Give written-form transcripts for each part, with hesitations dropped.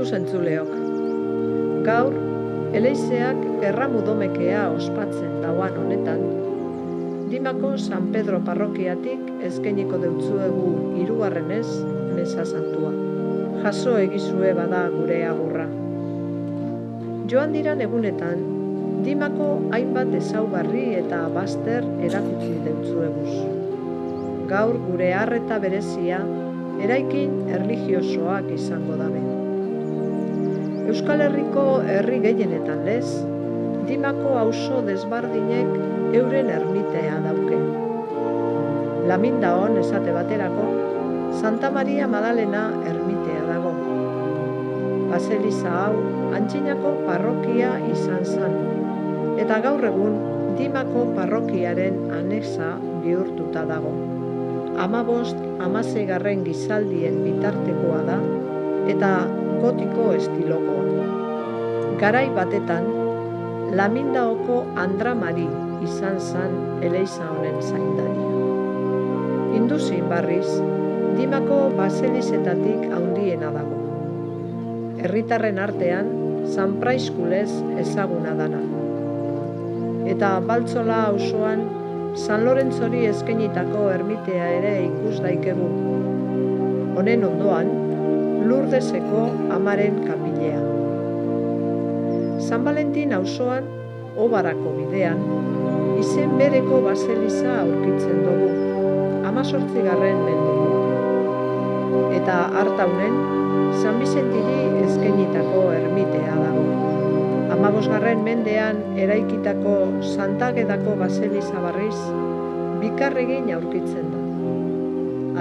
Ikus-entzuleok. Gaur, Eleizeak erramudomekea ospatzen dauan honetan, Dimako San Pedro parrokiatik eskainiko deutzuegu 3. Mesa Santua. Jaso egizue bada gure agurra. Joan diran egunetan, Dimako hainbat ezaugarri eta bazter erakutsi deutzueguz. Gaur gure arreta berezia, eraikin erlijiosoak izango dabe. Euskal Herriko herri gehienetan lez, Dimako auzo desbardinek euren ermitea dauke. Lamindaon esate baterako, Santa Maria Madalena ermitea dago. Baseliza hau Antzinako parrokia izan zen, eta gaur egun Dimako parrokiaren anexa bihurtuta dago. 15-16 gizaldien bitartekoa da eta gotiko estilokoa. Garai batetan, Lamindaoko Andramari izan zen Eleiza honen zaindaria. Induzin barriz, Dimako baselizetatik handiena dago. Herritarren artean, San Praiskulez ezaguna dana. Eta Baltzola auzoan, San Lorentzori eskainitako ermitea ere ikus daikegu. Honen ondoan, Lurdeseko Amaren kapilea. San Valentin auzoan, Obarako bidean, izen bereko baseliza aurkitzen dugu, 18. mendekoa. Eta hartaunen, San Bizentiri eskainitako ermitea dago. 15. mendean eraikitako Santagedako baseliza barriz, bikarregin aurkitzen da.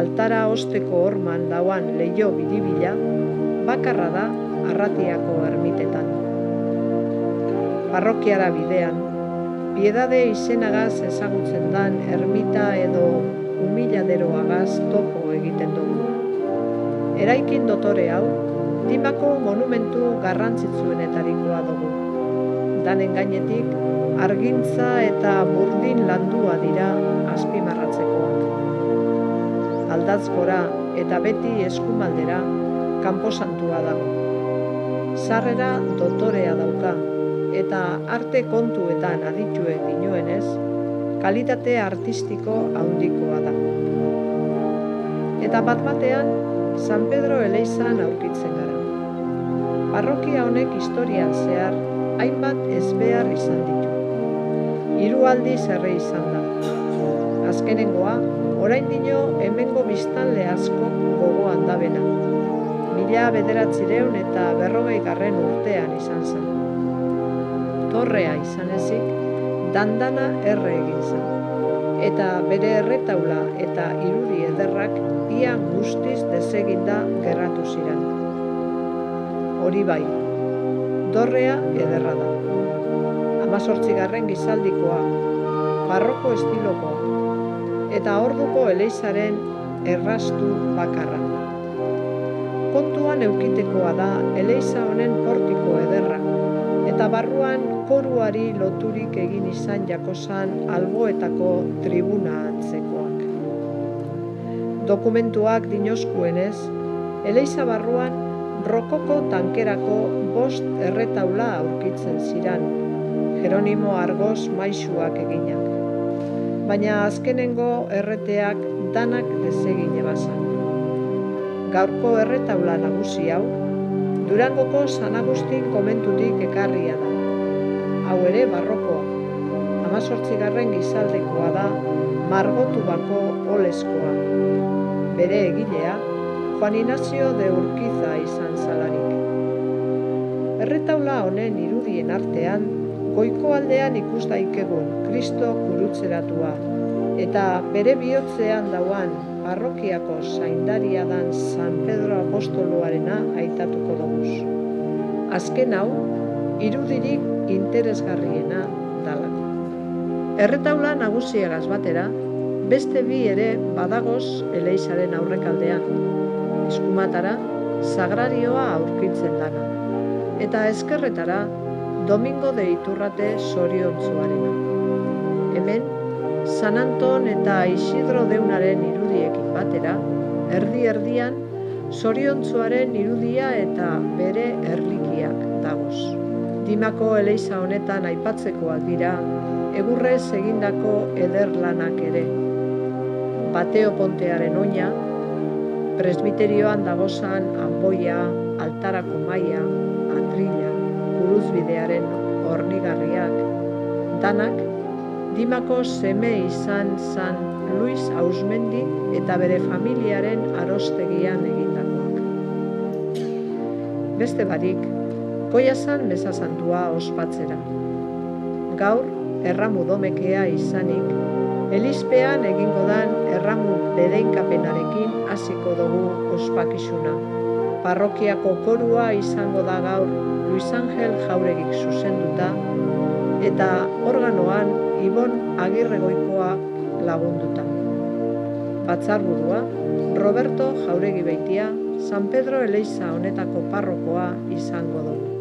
Altara osteko horman dauan leiho biribila, bakarra da Arratiako ermitetan. Parrokiara bidean, Piedade izenagaz ezagutzen dan ermita edo humiladeroagaz topo egiten dugu. Eraikin dotore hau, Dimako monumentu garrantzitsuenetarikoa dugu. Danen gainetik, argintza eta burdin landua dira azpimarratzekoak. Aldaz gora eta beti eskumaldera kanposantua dago. Sarrera dotorea dauka, eta arte kontuetan adituek dinoenez, kalitate artistiko handikoa da. Eta bat-batean, San Pedro Eleizan aurkitzen gara. Parrokia honek historian zehar, hainbat ezbehar izan ditu. 3 aldiz erre izan da. Azkenengoa, oraindino hemengo biztanle asko gogoan dabena. 1940 urtean izan zen. Torrea izan ezik, dandana erre egin zen. Eta bere erretaula eta irudi ederrak ia guztiz deseginda gerratu ziren. Hori bai, dorrea ederra da. 18. gizaldikoa, barroko estilokoa, eta orduko Eleizaren errastu bakarra. Kontuan eukitekoa da Eleiza honen portiko ederra, eta barruan koruari loturik egin izan jakozan alboetako tribuna antzekoak. Dokumentuak dinoskuenez, Eleiza barruan rokoko tankerako 5 erretaula aurkitzen ziran, Jeronimo Argos maisuak eginak. Baina azkenengo erreteak danak desegin ebazan. Gaurko erretaula nagusi hau, Durangoko San Agustin komentutik ekarria da. Hau ere barrokoa. 18. gizaldekoa da Margotubako olezkoa. Bere egilea, Juan Ignacio de Urquiza izan zalarik. Erretaula honen irudien artean, goiko aldean ikus daikegun Kristo gurutzeratua, eta bere bihotzean dauan parrokiako zaindaria dan San Pedro Apostoluarena aitatuko doguz. Azken hau, irudirik interesgarriena dalako. Erretaula nagusiagaz batera, beste 2 ere badagoz Eleizaren aurrekaldean. Eskumatara, sagrarioa aurkitzen dana, eta ezkerretara, Domingo de Iturrate zoriontsuarena. Hemen, San Anton eta Isidro Deunaren irudiekin batera, erdi-erdian, zoriontsuaren irudia eta bere erlikiak dagoz. Dimako eleiza honetan aipatzekoak dira, egurrez egindako eder lanak ere. Bateo pontearen oina, presbiterioan dagozan anboia, altarako maila, atrila, guruzbidearen hornigarriak, danak Dimako seme izan zan Luis Ausmendi eta bere familiaren arostegian egindakoak. Beste barik, goia zan meza santua ospatzera. Gaur, erramu domekea izanik, elizpean egingo dan erramu bedeinkapenarekin hasiko dugu ospakizuna. Parrokiako korua izango da gaur Luis Angel Jauregik zuzenduta, eta organoan Ibon Agirregoikoa lagunduta. Batzarburua, Roberto Jauregi Beitia, San Pedro Eleiza honetako parrokoa izango dugu.